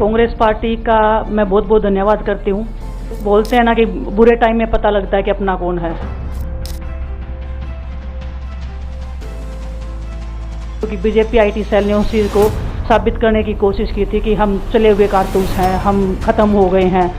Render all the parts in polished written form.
Congress party का मैं बहुत बहुत धन्यवाद करती हूँ। बोलते हैं ना कि बुरे टाइम में पता लगता है कि अपना कौन है, क्योंकि बीजेपी आईटी सेल ने उस चीज़ को साबित करने की कोशिश की थी कि हम चले हुए कारतूस हैं, हम खत्म हो गए हैं।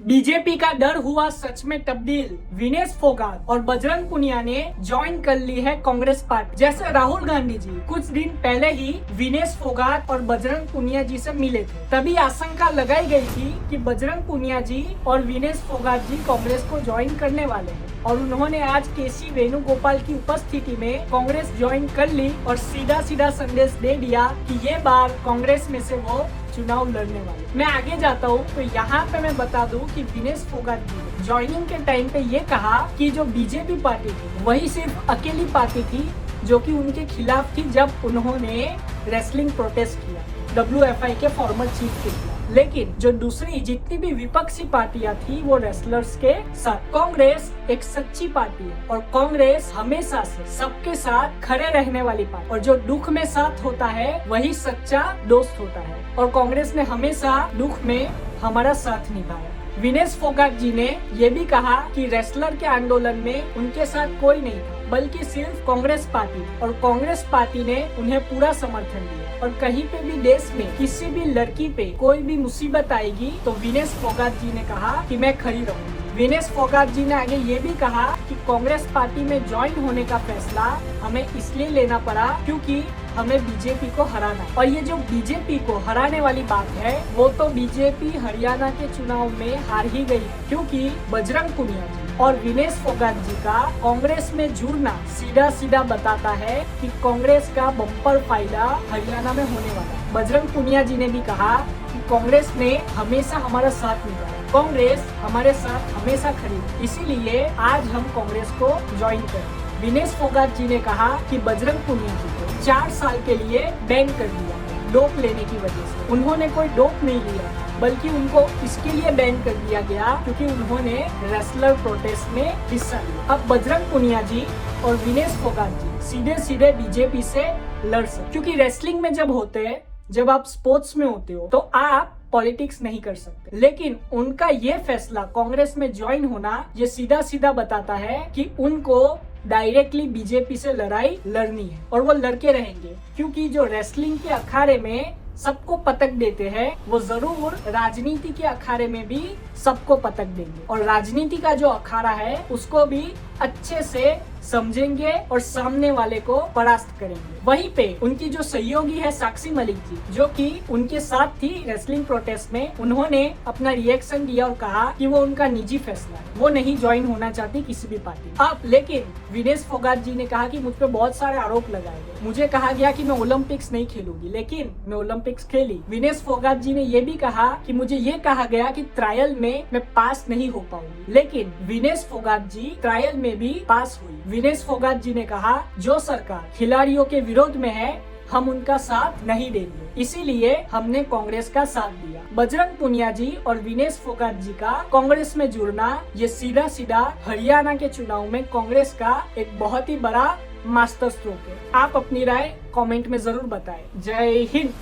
बीजेपी का डर हुआ सच में तब्दील। विनेश फोगाट और बजरंग पुनिया ने ज्वाइन कर ली है कांग्रेस पार्टी। जैसे राहुल गांधी जी कुछ दिन पहले ही विनेश फोगाट और बजरंग पुनिया जी से मिले थे, तभी आशंका लगाई गई थी कि बजरंग पुनिया जी और विनेश फोगाट जी कांग्रेस को ज्वाइन करने वाले हैं, और उन्होंने आज केसी वेणुगोपाल की उपस्थिति में कांग्रेस ज्वाइन कर ली और सीधा सीधा संदेश दे दिया कि ये बार कांग्रेस में से वो चुनाव लड़ने वाले। मैं आगे जाता हूँ तो यहाँ पे मैं बता दूँ कि विनेश फोगाट जी ने ज्वाइनिंग के टाइम पे ये कहा कि जो बीजेपी पार्टी थी वही सिर्फ अकेली पार्टी थी जो कि उनके खिलाफ थी जब उन्होंने रेसलिंग प्रोटेस्ट किया WFI के फॉर्मर चीफ के खिलाफ। लेकिन जो दूसरी जितनी भी विपक्षी पार्टियां थी वो रेसलर्स के साथ। कांग्रेस एक सच्ची पार्टी है और कांग्रेस हमेशा से सबके साथ खड़े रहने वाली पार्टी, और जो दुख में साथ होता है वही सच्चा दोस्त होता है, और कांग्रेस ने हमेशा दुख में हमारा साथ निभाया। विनेश फोगाट जी ने ये भी कहा कि रेसलर के आंदोलन में उनके साथ कोई नहीं था, बल्कि सिर्फ कांग्रेस पार्टी, और कांग्रेस पार्टी ने उन्हें पूरा समर्थन दिया। और कहीं पे भी देश में किसी भी लड़की पे कोई भी मुसीबत आएगी तो विनेश फोगाट जी ने कहा कि मैं खड़ी रहूंगी। विनेश फोगाट जी ने आगे ये भी कहा कि कांग्रेस पार्टी में ज्वाइन होने का फैसला हमें इसलिए लेना पड़ा क्योंकि हमें बीजेपी को हराना है। और ये जो बीजेपी को हराने वाली बात है वो तो बीजेपी हरियाणा के चुनाव में हार ही गई, क्योंकि बजरंग पुनिया जी और विनेश फोगाट जी का कांग्रेस में जुड़ना सीधा सीधा बताता है कि कांग्रेस का बम्पर फायदा हरियाणा में होने वाला है। बजरंग पुनिया जी ने भी कहा कि कांग्रेस ने हमेशा हमारा साथ निभाया, कांग्रेस हमारे साथ हमेशा खड़ी, इसीलिए आज हम कांग्रेस को ज्वाइन करें। विनेश फोगाट जी ने कहा कि बजरंग पुनिया जी को 4 साल के लिए बैन कर दिया डोप लेने की वजह से। उन्होंने कोई डोप नहीं लिया, बल्कि उनको इसके लिए बैन कर दिया गया क्योंकि उन्होंने रेसलर प्रोटेस्ट में हिस्सा लिया। अब बजरंग पुनिया जी और विनेश फोगाट जी सीधे सीधे बीजेपी से लड़ सकते, क्योंकि रेसलिंग में जब होते हैं, जब आप स्पोर्ट्स में होते हो तो आप पॉलिटिक्स नहीं कर सकते, लेकिन उनका ये फैसला कांग्रेस में ज्वाइन होना ये सीधा सीधा बताता है कि उनको डायरेक्टली बीजेपी से लड़ाई लड़नी है, और वो लड़के रहेंगे, क्योंकि जो रेसलिंग के अखाड़े में सबको पटक देते हैं वो जरूर राजनीति के अखाड़े में भी सबको पटक देंगे, और राजनीति का जो अखाड़ा है उसको भी अच्छे से समझेंगे और सामने वाले को परास्त करेंगे। वहीं पे उनकी जो सहयोगी है साक्षी मलिक जी, जो कि उनके साथ थी रेसलिंग प्रोटेस्ट में, उन्होंने अपना रिएक्शन दिया और कहा कि वो उनका निजी फैसला है, वो नहीं ज्वाइन होना चाहती किसी भी पार्टी। अब लेकिन विनेश फोगाट जी ने कहा कि मुझ पे बहुत सारे आरोप लगाए गए, मुझे कहा गया कि मैं ओलंपिक्स नहीं खेलूंगी, लेकिन मैं ओलंपिक्स खेली। विनेश फोगाट जी ने ये भी कहा कि मुझे ये कहा गया कि ट्रायल में मैं पास नहीं हो पाऊंगी, लेकिन विनेश फोगाट जी ट्रायल में भी पास हुई। विनेश फोगाट जी ने कहा जो सरकार खिलाड़ियों के विरोध में है हम उनका साथ नहीं देंगे, इसीलिए हमने कांग्रेस का साथ दिया। बजरंग पुनिया जी और विनेश फोगाट जी का कांग्रेस में जुड़ना ये सीधा सीधा हरियाणा के चुनाव में कांग्रेस का एक बहुत ही बड़ा मास्टर स्ट्रोक है। आप अपनी राय कमेंट में जरूर बताएं। जय हिंद।